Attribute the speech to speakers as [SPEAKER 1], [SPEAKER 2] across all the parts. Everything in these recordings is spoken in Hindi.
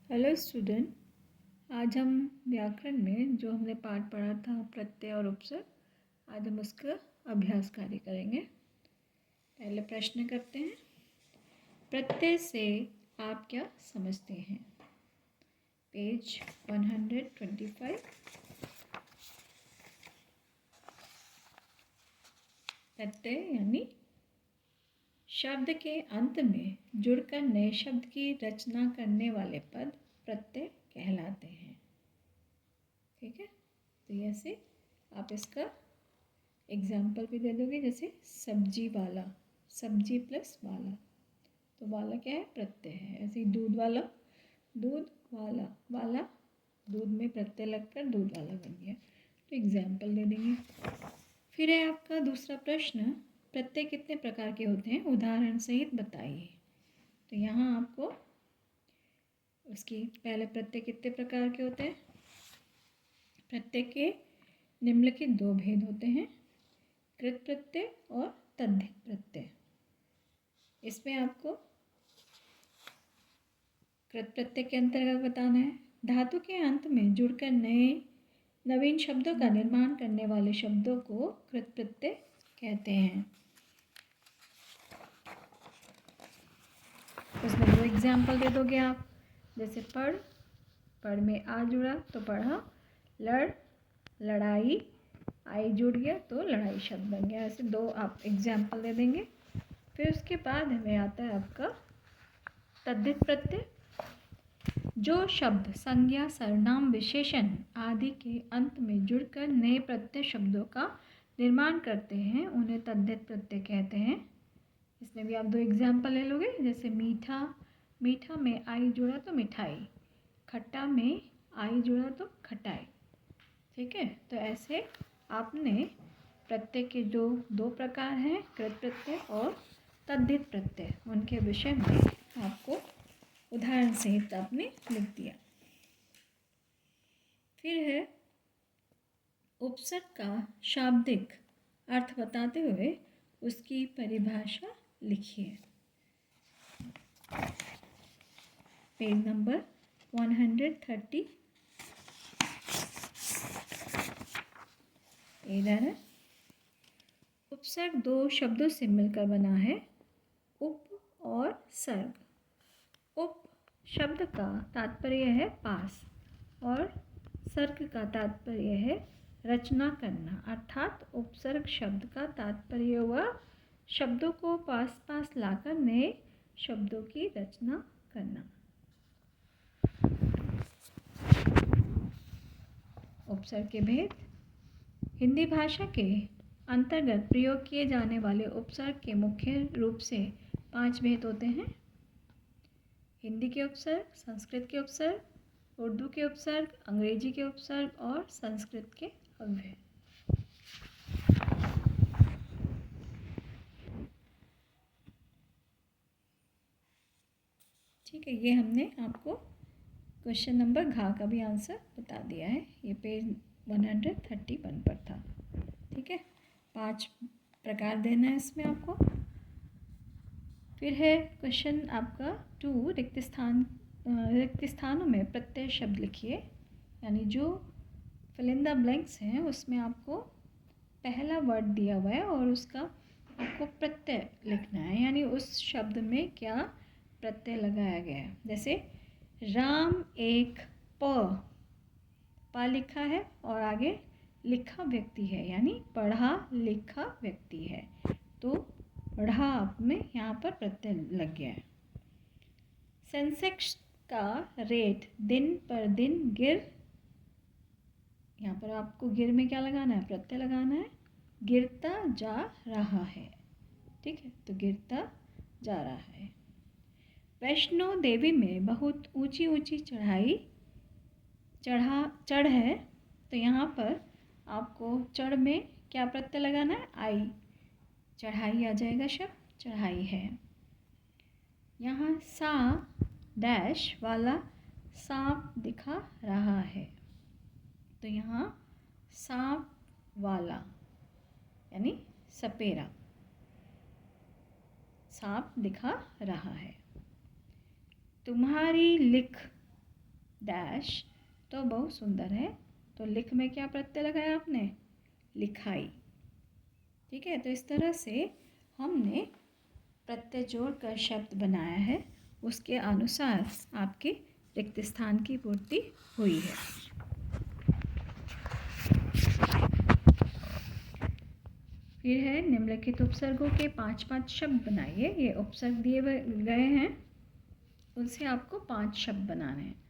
[SPEAKER 1] हेलो स्टूडेंट, आज हम व्याकरण में जो हमने पाठ पढ़ा था प्रत्यय और उपसर्ग, आज हम उसका अभ्यास कार्य करेंगे। पहले प्रश्न करते हैं। प्रत्यय से आप क्या समझते हैं? पेज 125। प्रत्यय यानी शब्द के अंत में जुड़कर नए शब्द की रचना करने वाले पद प्रत्यय कहलाते हैं। ठीक है, तो ऐसे आप इसका एग्जाम्पल भी दे दोगे, जैसे सब्जी वाला, सब्जी प्लस वाला, तो वाला क्या है? प्रत्यय है। ऐसे ही दूध वाला, दूध वाला, वाला दूध में प्रत्यय लगकर दूध वाला बन गया, तो एग्जाम्पल दे देंगे। फिर है आपका दूसरा प्रश्न, प्रत्यय कितने प्रकार के होते हैं? उदाहरण सहित बताइए। तो यहाँ आपको उसकी पहले प्रत्यय कितने प्रकार के होते हैं? प्रत्यय के निम्नलिखित दो भेद होते हैं, कृत प्रत्यय और तद्धित प्रत्यय। इसमें आपको कृत प्रत्यय के अंतर्गत बताना है, धातु के अंत में जुड़कर नवीन शब्दों का निर्माण करने वाले शब्दों को कृत प्रत्यय कहते हैं। उसमें दो एग्जाम्पल दे दोगे आप, जैसे पढ़, पढ़ में आ जुड़ा तो पढ़ा, लड़, लड़ाई, आई जुड़ गया तो लड़ाई शब्द बन गया। ऐसे दो आप एग्जाम्पल दे देंगे। फिर उसके बाद हमें आता है आपका तद्धित प्रत्यय। जो शब्द संज्ञा, सर्वनाम, विशेषण आदि के अंत में जुड़कर नए प्रत्यय शब्दों का निर्माण करते हैं उन्हें तद्धित प्रत्यय कहते हैं। इसमें भी आप दो एग्जाम्पल ले लोगे, जैसे मीठा, मीठा में आई जुड़ा तो मिठाई, खट्टा में आई जुड़ा तो खटाई। ठीक है, तो ऐसे आपने प्रत्यय के जो दो प्रकार हैं, कृत प्रत्यय और तद्धित प्रत्यय, उनके विषय में आपको उदाहरण सहित आपने लिख दिया। फिर है उपसर्ग का शाब्दिक अर्थ बताते हुए उसकी परिभाषा लिखिए। पेज नंबर 130 इधर है। उपसर्ग दो शब्दों से मिलकर बना है, उप और सर्ग। उप शब्द का तात्पर्य है पास और सर्ग का तात्पर्य है रचना करना, अर्थात उपसर्ग शब्द का तात्पर्य हुआ शब्दों को पास पास लाकर नए शब्दों की रचना करना। उपसर्ग के भेद। हिंदी भाषा के अंतर्गत प्रयोग किए जाने वाले उपसर्ग के मुख्य रूप से 5 भेद होते हैं। हिंदी के उपसर्ग, संस्कृत के उपसर्ग, उर्दू के उपसर्ग, अंग्रेजी के उपसर्ग और संस्कृत के अव्यय। ठीक है, ये हमने आपको क्वेश्चन नंबर घ का भी आंसर बता दिया है, ये पेज 131 पर था। ठीक है, 5 प्रकार देना है इसमें आपको। फिर है क्वेश्चन आपका 2, रिक्त स्थानों में प्रत्यय शब्द लिखिए। यानी जो फिल इन द ब्लैंक्स हैं उसमें आपको पहला वर्ड दिया हुआ है और उसका आपको प्रत्यय लिखना है, यानी उस शब्द में क्या प्रत्यय लगाया गया है। जैसे राम एक प लिखा है और आगे लिखा व्यक्ति है, यानी पढ़ा लिखा व्यक्ति है, तो पढ़ा में यहाँ पर प्रत्यय लग गया है। सेंसेक्स का रेट दिन पर दिन गिर, यहाँ पर आपको गिर में क्या लगाना है? प्रत्यय लगाना है, गिरता जा रहा है। ठीक है, तो गिरता जा रहा है। वैष्णो देवी में बहुत ऊंची ऊंची चढ़ है, तो यहाँ पर आपको चढ़ में क्या प्रत्यय लगाना है? आई, चढ़ाई आ जाएगा शब्द, चढ़ाई है। यहाँ सा डैश वाला सांप दिखा रहा है, तो यहाँ सांप वाला यानी सपेरा, सांप दिखा रहा है। तुम्हारी लिख डैश तो बहुत सुंदर है, तो लिख में क्या प्रत्यय लगाया आपने? लिखाई। ठीक है, तो इस तरह से हमने प्रत्यय जोड़कर शब्द बनाया है, उसके अनुसार आपके रिक्त स्थान की पूर्ति हुई है। फिर है निम्नलिखित उपसर्गों के 5-5 शब्द बनाइए। ये उपसर्ग दिए गए हैं, उनसे आपको 5 शब्द बनाने हैं।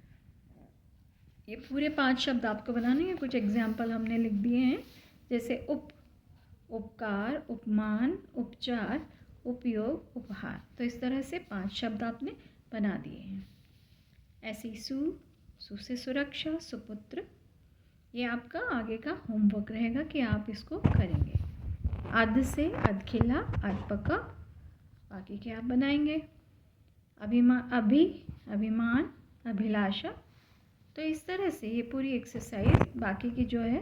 [SPEAKER 1] ये पूरे 5 शब्द आपको बनाने हैं। कुछ एग्जाम्पल हमने लिख दिए हैं, जैसे उपकार, उपमान, उपचार, उपयोग, उपहार। तो इस तरह से 5 शब्द आपने बना दिए हैं। ऐसी सु से सुरक्षा, सुपुत्र। ये आपका आगे का होमवर्क रहेगा कि आप इसको करेंगे। अध से अधखिला, अधपका, बाकी के आप बनाएंगे। अभिमान, अभिलाषा। तो इस तरह से ये पूरी एक्सरसाइज बाकी की जो है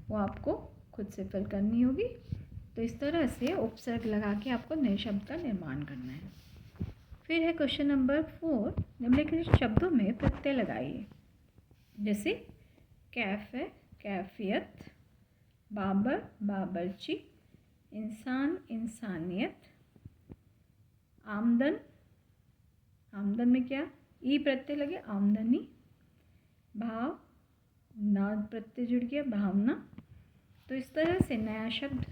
[SPEAKER 1] वो आपको खुद से फिल करनी होगी। तो इस तरह से उपसर्ग लगा के आपको नए शब्द का निर्माण करना है। फिर है क्वेश्चन नंबर 4, निम्नलिखित शब्दों में प्रत्यय लगाइए। जैसे कैफ है कैफियत, बाबर बाबरची, इंसान इंसानियत, आमदन, आमदन में क्या ई प्रत्यय लगे, आमदनी, भाव, नाद प्रत्यय जुड़ गया, भावना। तो इस तरह से नया शब्द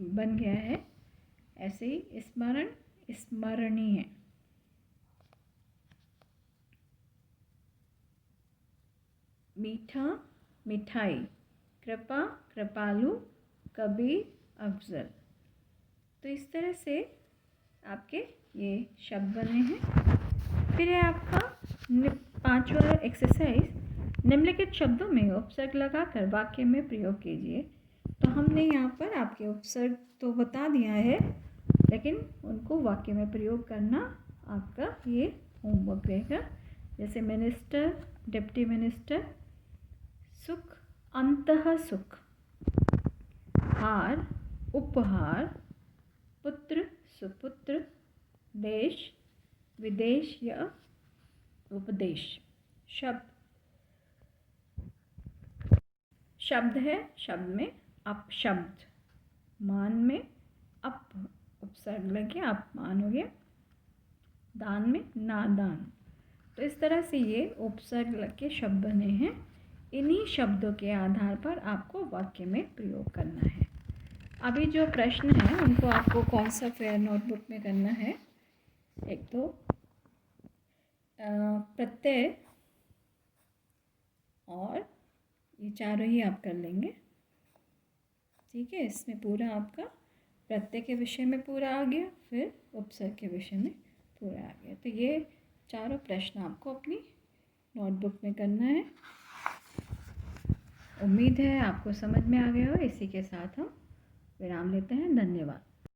[SPEAKER 1] बन गया है। ऐसे ही स्मरण, स्मरणीय। मीठा, मिठाई, कृपा, कृपालु, कबीर, अफजल। तो इस तरह से आपके ये शब्द बने हैं। फिर है आपका 5वां एक्सरसाइज, निम्नलिखित शब्दों में उपसर्ग लगाकर वाक्य में प्रयोग कीजिए। तो हमने यहाँ पर आपके उपसर्ग तो बता दिया है, लेकिन उनको वाक्य में प्रयोग करना आपका ये होमवर्क रहेगा। जैसे मिनिस्टर, डिप्टी मिनिस्टर, सुख, अंतः सुख, हार, उपहार, पुत्र, सुपुत्र, देश, विदेश या उपदेश। शब्द है, शब्द में अपशब्द, मान में अप उपसर्ग लगे अपमान हो गया, दान में नादान। तो इस तरह से ये उपसर्ग लग के शब्द बने हैं। इन्हीं शब्दों के आधार पर आपको वाक्य में प्रयोग करना है। अभी जो प्रश्न है उनको आपको कौन सा फेयर नोटबुक में करना है? एक तो प्रत्यय और ये चारों ही आप कर लेंगे। ठीक है, इसमें पूरा आपका प्रत्यय के विषय में पूरा आ गया, फिर उपसर्ग के विषय में पूरा आ गया। तो ये चारों प्रश्न आपको अपनी नोटबुक में करना है। उम्मीद है आपको समझ में आ गया हो। इसी के साथ हम विराम लेते हैं। धन्यवाद।